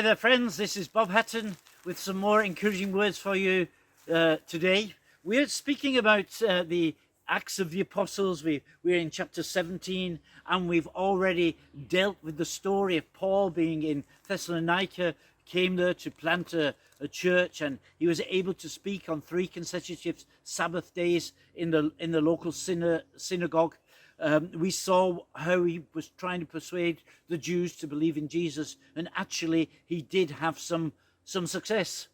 there, friends. This is Bob Hatton with some more encouraging words for you today. We're speaking about the Acts of the Apostles. We're in chapter 17, and we've already dealt with the story of Paul being in Thessalonica, came there to plant a church, and he was able to speak on 3 consecutive Sabbath days in the local synagogue. We saw how he was trying to persuade the Jews to believe in Jesus, and actually he did have some success.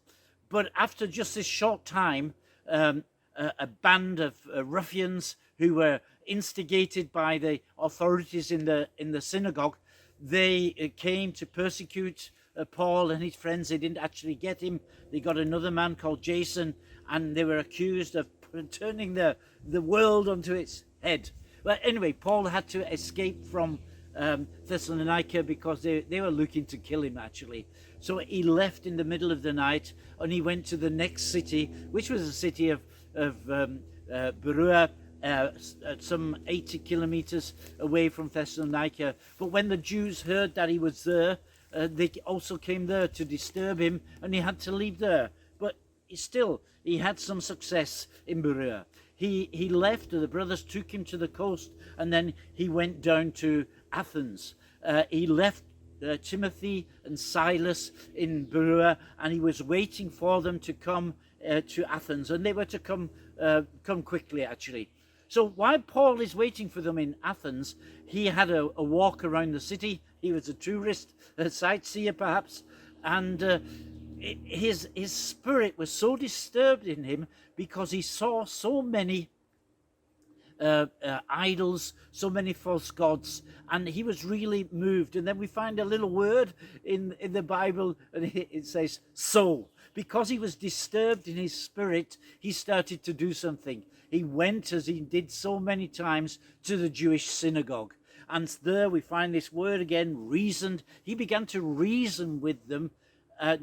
But after just this short time, a band of ruffians who were instigated by the authorities in the synagogue, they came to persecute Paul and his friends. They didn't actually get him. They got another man called Jason, and they were accused of turning the world onto its head. Well, anyway, Paul had to escape from Thessalonica because they were looking to kill him, actually. So he left in the middle of the night, and he went to the next city, which was a city of Berea, some 80 kilometers away from Thessalonica. But when the Jews heard that he was there, they also came there to disturb him, and he had to leave there. But he had some success in Berea. He left, the brothers took him to the coast, and then he went down to Athens. He left Timothy and Silas in Berea, and he was waiting for them to come to Athens, and they were to come quickly, actually. So while Paul is waiting for them in Athens, he had a walk around the city. He was a tourist, a sightseer perhaps, and his spirit was so disturbed in him because he saw so many idols, so many false gods, and he was really moved. And then we find a little word in the Bible, and it says "so." Because he was disturbed in his spirit, he started to do something. He went, as he did so many times, to the Jewish synagogue, and there we find this word again, reasoned. He began to reason with them,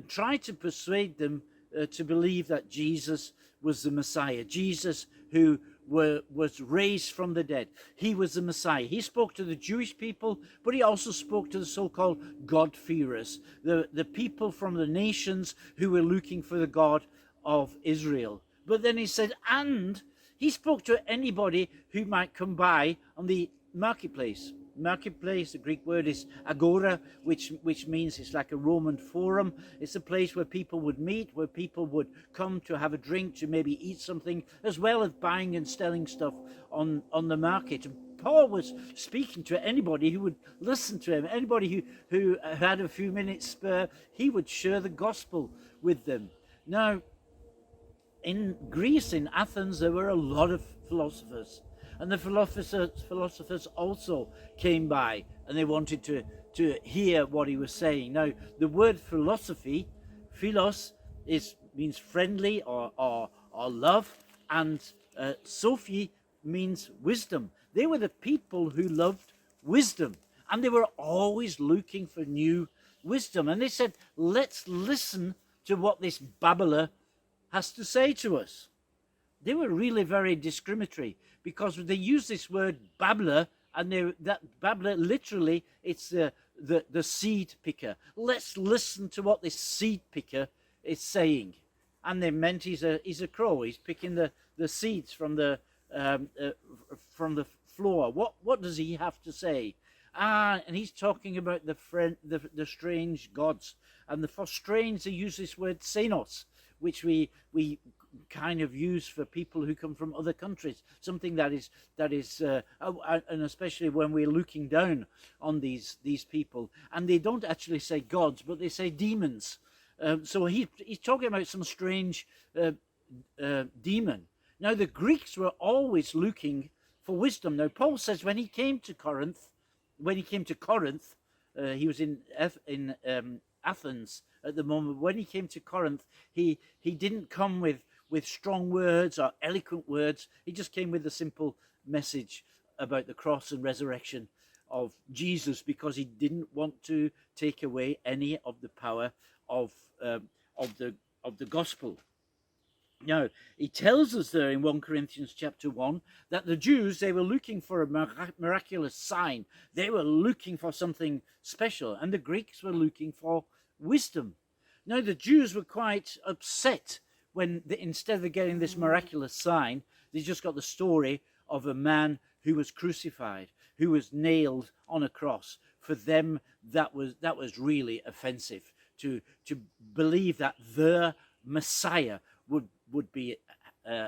try to persuade them to believe that Jesus was the Messiah, Jesus who was raised from the dead. He was the Messiah. He spoke to the Jewish people, but he also spoke to the so-called God-fearers, the people from the nations who were looking for the God of Israel. But then he said, and he spoke to anybody who might come by on the marketplace. Marketplace, the Greek word is agora, which means it's like a Roman forum. It's a place where people would meet, where people would come to have a drink, to maybe eat something, as well as buying and selling stuff on the market. And Paul was speaking to anybody who would listen to him, anybody who had a few minutes spare. He would share the gospel with them. Now, in Greece, in Athens, there were a lot of philosophers. And the philosophers also came by, and they wanted to hear what he was saying. Now, the word philosophy, philos, means friendly or love, and Sophie means wisdom. They were the people who loved wisdom, and they were always looking for new wisdom. And they said, let's listen to what this babbler has to say to us. They were really very discriminatory, because they use this word babbler, and that babbler, literally, it's the seed picker. Let's listen to what this seed picker is saying. And they meant he's a crow. He's picking the seeds from the floor. What does he have to say? And he's talking about the strange gods. And for strange, they use this word xenos, which we kind of use for people who come from other countries, something that is and especially when we're looking down on these people, and they don't actually say gods, but they say demons. So he's talking about some strange demon. Now, the Greeks were always looking for wisdom. Now, Paul says when he came to Corinth, he was in Athens at the moment. When he came to Corinth, he didn't come with strong words or eloquent words. He just came with a simple message about the cross and resurrection of Jesus, because he didn't want to take away any of the power of the gospel. Now, he tells us there in 1 Corinthians chapter 1 that the Jews, they were looking for a miraculous sign. They were looking for something special, and the Greeks were looking for wisdom. Now, the Jews were quite upset when, instead of getting this miraculous sign, they just got the story of a man who was crucified, who was nailed on a cross. For them, that was really offensive, to believe that their Messiah would be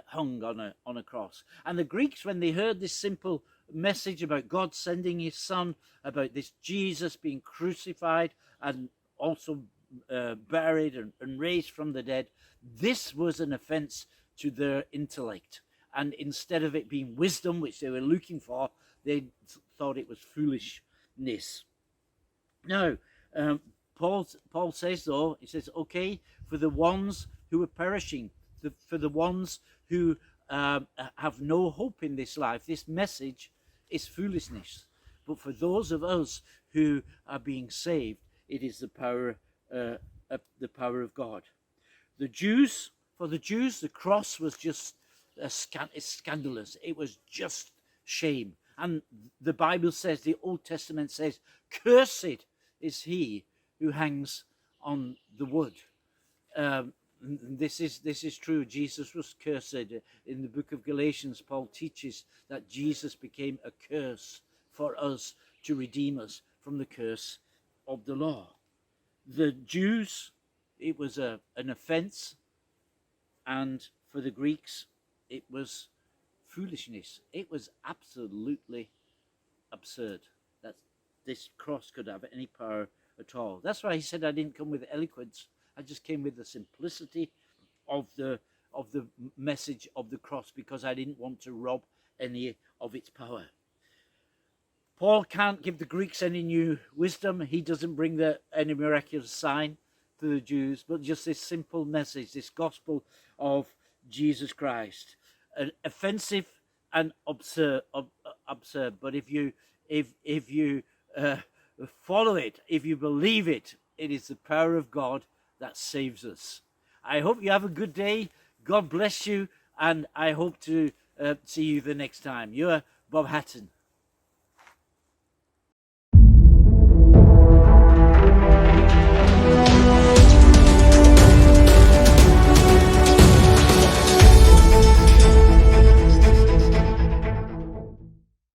hung on a cross. And the Greeks, when they heard this simple message about God sending his son, about this Jesus being crucified and also buried and raised from the dead, this was an offense to their intellect. And instead of it being wisdom, which they were looking for, they thought it was foolishness. Now, Paul says, though, he says, okay, for the ones who are perishing, for the ones who have no hope in this life, this message is foolishness. But for those of us who are being saved, it is the power of God. For the Jews, the cross was just scandalous. It was just shame. And the Bible says, the Old Testament says, cursed is he who hangs on the wood. This is true. Jesus was cursed. In the book of Galatians, Paul teaches that Jesus became a curse for us to redeem us from the curse of the law. The Jews, it was an offense, and for the Greeks, it was foolishness. It was absolutely absurd that this cross could have any power at all. That's why he said, I didn't come with eloquence. I just came with the simplicity of the message of the cross, because I didn't want to rob any of its power. Paul can't give the Greeks any new wisdom. He doesn't bring any miraculous sign to the Jews, but just this simple message, this gospel of Jesus Christ. Offensive and absurd. But if you follow it, if you believe it, it is the power of God that saves us. I hope you have a good day. God bless you, and I hope to see you the next time. You're Bob Hatton.